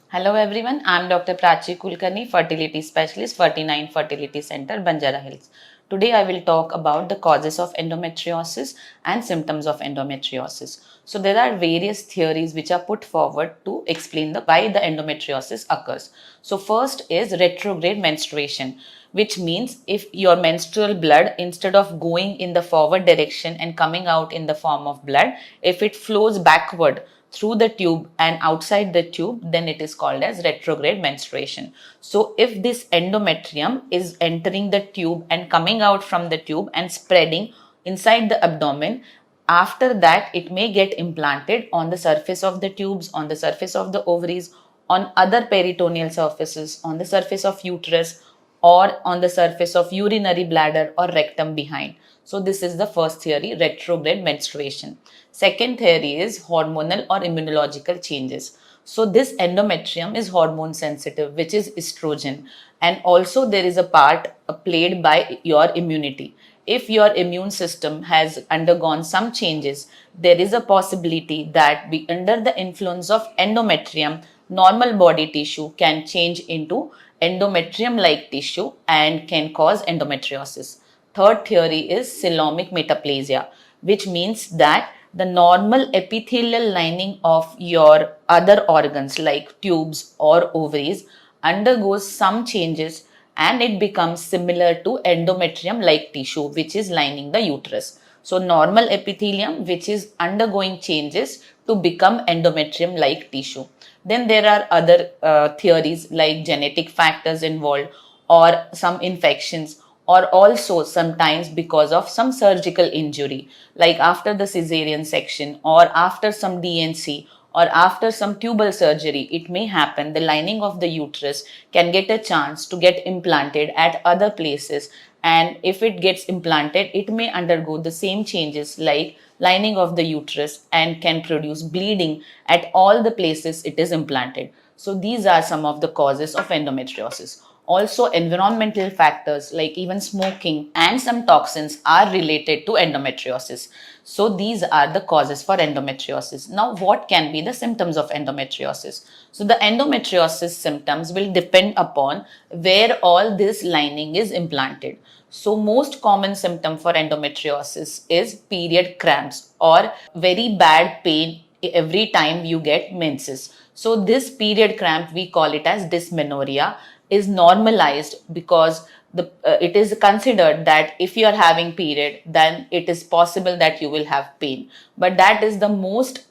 Hello everyone, I am Dr. Prachi Kulkarni, fertility specialist, 49 Fertility Center, Banjara Hills. Today I will talk about the causes of endometriosis and symptoms of endometriosis. So there are various theories which are put forward to explain why the endometriosis occurs. So first is retrograde menstruation, which means if your menstrual blood, instead of going in the forward direction and coming out in the form of blood, if it flows backward through the tube and outside the tube, then it is called as retrograde menstruation. So if this endometrium is entering the tube and coming out from the tube and spreading inside the abdomen, after that it may get implanted on the surface of the tubes, on the surface of the ovaries, on other peritoneal surfaces, on the surface of uterus, or on the surface of urinary bladder or rectum behind. So this is the first theory, retrograde menstruation. Second theory is hormonal or immunological changes. So this endometrium is hormone sensitive, which is estrogen, and also there is a part played by your immunity. If your immune system has undergone some changes, there is a possibility that under the influence of endometrium, normal body tissue can change into endometrium like tissue and can cause endometriosis. Third theory is coelomic metaplasia, which means that the normal epithelial lining of your other organs like tubes or ovaries undergoes some changes and it becomes similar to endometrium like tissue which is lining the uterus. So normal epithelium which is undergoing changes to become endometrium like tissue. Then there are other theories like genetic factors involved or some infections, or also sometimes because of some surgical injury like after the cesarean section or after some DNC or after some tubal surgery. It may happen the lining of the uterus can get a chance to get implanted at other places, and if it gets implanted it may undergo the same changes like lining of the uterus and can produce bleeding at all the places it is implanted. So these are some of the causes of endometriosis. Also, environmental factors like even smoking and some toxins are related to endometriosis. So these are the causes for endometriosis. Now, what can be the symptoms of endometriosis? So the endometriosis symptoms will depend upon where all this lining is implanted. So most common symptom for endometriosis is period cramps or very bad pain every time you get menses. So this period cramp, we call it as dysmenorrhea, is normalized because it is considered that if you are having period, then it is possible that you will have pain. But that is the most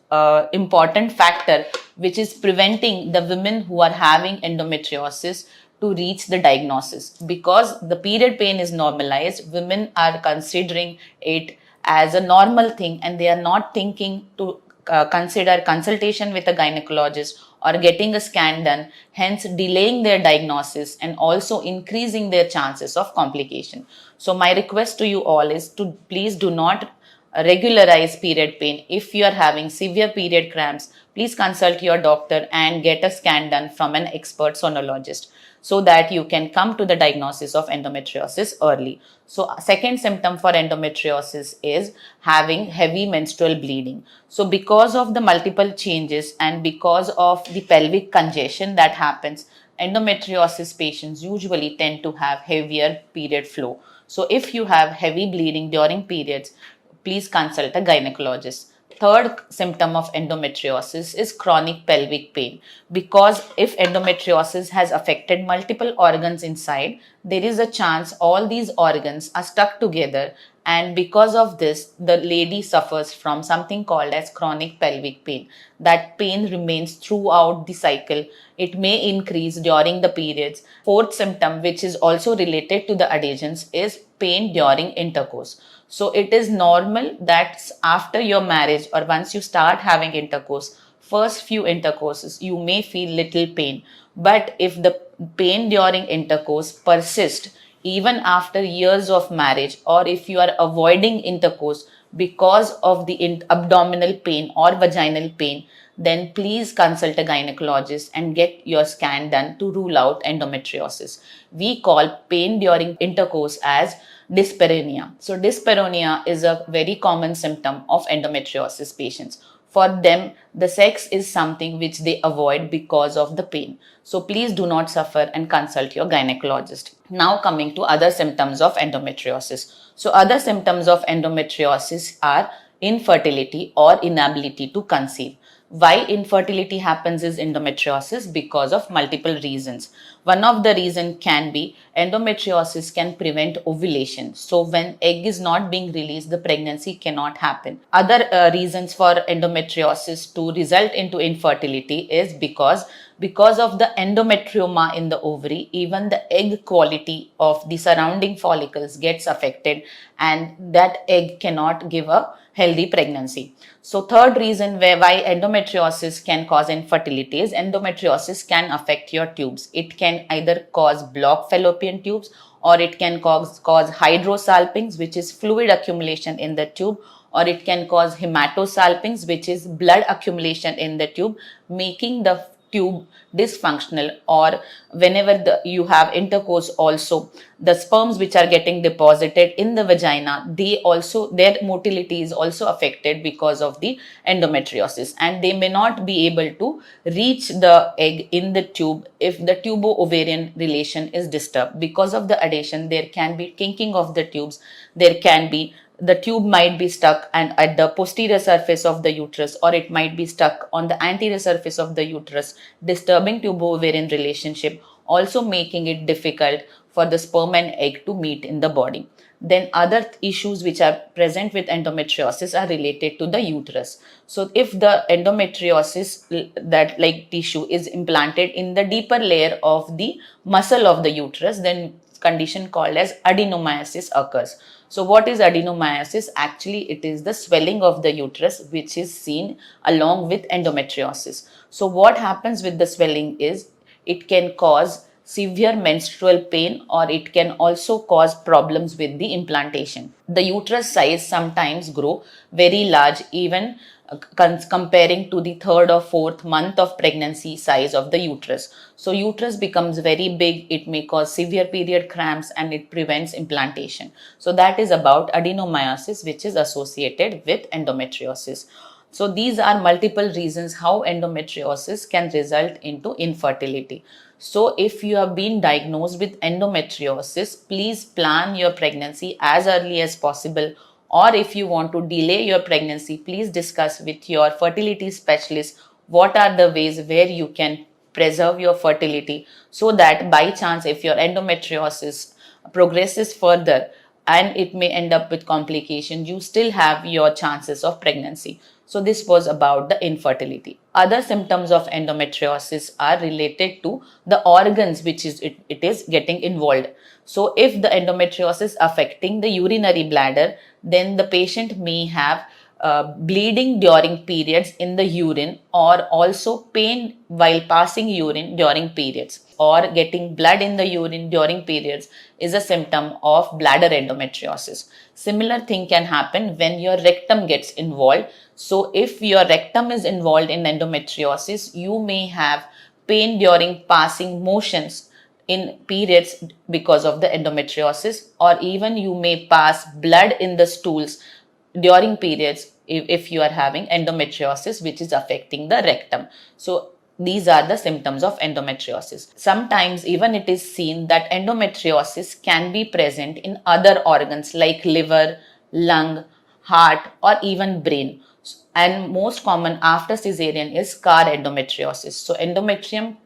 important factor which is preventing the women who are having endometriosis to reach the diagnosis. Because the period pain is normalized, women are considering it as a normal thing and they are not thinking to consider consultation with a gynecologist or getting a scan done, hence delaying their diagnosis and also increasing their chances of complication. So my request to you all is to please do not regularize period pain. If you are having severe period cramps, please consult your doctor and get a scan done from an expert sonologist so that you can come to the diagnosis of endometriosis early. So second symptom for endometriosis is having heavy menstrual bleeding. So because of the multiple changes and because of the pelvic congestion that happens, endometriosis patients usually tend to have heavier period flow. So if you have heavy bleeding during periods, please consult a gynecologist. Third symptom of endometriosis is chronic pelvic pain. Because if endometriosis has affected multiple organs inside, there is a chance all these organs are stuck together, and because of this the lady suffers from something called as chronic pelvic pain. That pain remains throughout the cycle. It may increase during the periods. Fourth symptom, which is also related to the adhesions, is pain during intercourse. So it is normal that after your marriage or once you start having intercourse, first few intercourses you may feel little pain, but if the pain during intercourse persists even after years of marriage, or if you are avoiding intercourse because of the abdominal pain or vaginal pain, then please consult a gynecologist and get your scan done to rule out endometriosis. We call pain during intercourse as dyspareunia. So dyspareunia is a very common symptom of endometriosis patients. For them, the sex is something which they avoid because of the pain. So please do not suffer and consult your gynecologist. Now coming to other symptoms of endometriosis. So other symptoms of endometriosis are infertility or inability to conceive. Why infertility happens is endometriosis because of multiple reasons. One of the reason can be endometriosis can prevent ovulation. So when egg is not being released, the pregnancy cannot happen. Other reasons for endometriosis to result into infertility is because of the endometrioma in the ovary, even the egg quality of the surrounding follicles gets affected, and that egg cannot give a healthy pregnancy. So third reason why endometriosis can cause infertility is endometriosis can affect your tubes. It can either cause blocked fallopian tubes, or it can cause hydrosalpinx, which is fluid accumulation in the tube, or it can cause hematosalpinx, which is blood accumulation in the tube, making the tube dysfunctional. Or whenever you have intercourse, also the sperms which are getting deposited in the vagina, their motility is also affected because of the endometriosis, and they may not be able to reach the egg in the tube if the tubo-ovarian relation is disturbed. Because of the adhesion, there can be kinking of the tubes, there can be the tube might be stuck and at the posterior surface of the uterus, or it might be stuck on the anterior surface of the uterus, disturbing tubo-ovarian relationship, also making it difficult for the sperm and egg to meet in the body. Then other issues which are present with endometriosis are related to the uterus. So if the endometriosis, that like tissue, is implanted in the deeper layer of the muscle of the uterus, then condition called as adenomyosis occurs. So what is adenomyosis? Actually, it is the swelling of the uterus which is seen along with endometriosis. So what happens with the swelling is it can cause severe menstrual pain, or it can also cause problems with the implantation. The uterus size sometimes grow very large, even comparing to the third or fourth month of pregnancy size of the uterus. So uterus becomes very big, it may cause severe period cramps, and it prevents implantation. So that is about adenomyosis, which is associated with endometriosis. So these are multiple reasons how endometriosis can result into infertility. So if you have been diagnosed with endometriosis, please plan your pregnancy as early as possible. Or if you want to delay your pregnancy, please discuss with your fertility specialist what are the ways where you can preserve your fertility, so that by chance if your endometriosis progresses further and it may end up with complications, you still have your chances of pregnancy. So this was about the infertility. Other symptoms of endometriosis are related to the organs which it is getting involved. So if the endometriosis affecting the urinary bladder, then the patient may have bleeding during periods in the urine, or also pain while passing urine during periods, or getting blood in the urine during periods is a symptom of bladder endometriosis. Similar thing can happen when your rectum gets involved. So if your rectum is involved in endometriosis, you may have pain during passing motions in periods because of the endometriosis, or even you may pass blood in the stools during periods if you are having endometriosis which is affecting the rectum. So these are the symptoms of endometriosis. Sometimes even it is seen that endometriosis can be present in other organs like liver, lung, heart, or even brain. And most common after cesarean is scar endometriosis. So endometrium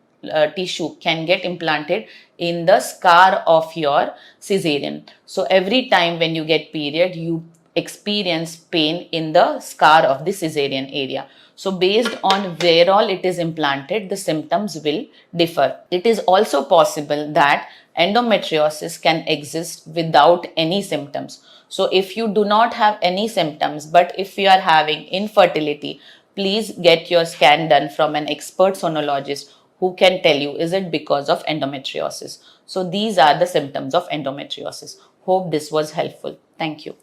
tissue can get implanted in the scar of your cesarean. So every time when you get period, you experience pain in the scar of the cesarean area. So based on where all it is implanted, the symptoms will differ. It is also possible that endometriosis can exist without any symptoms. So if you do not have any symptoms, but if you are having infertility, please get your scan done from an expert sonologist who can tell you is it because of endometriosis. So these are the symptoms of endometriosis. Hope this was helpful. Thank you.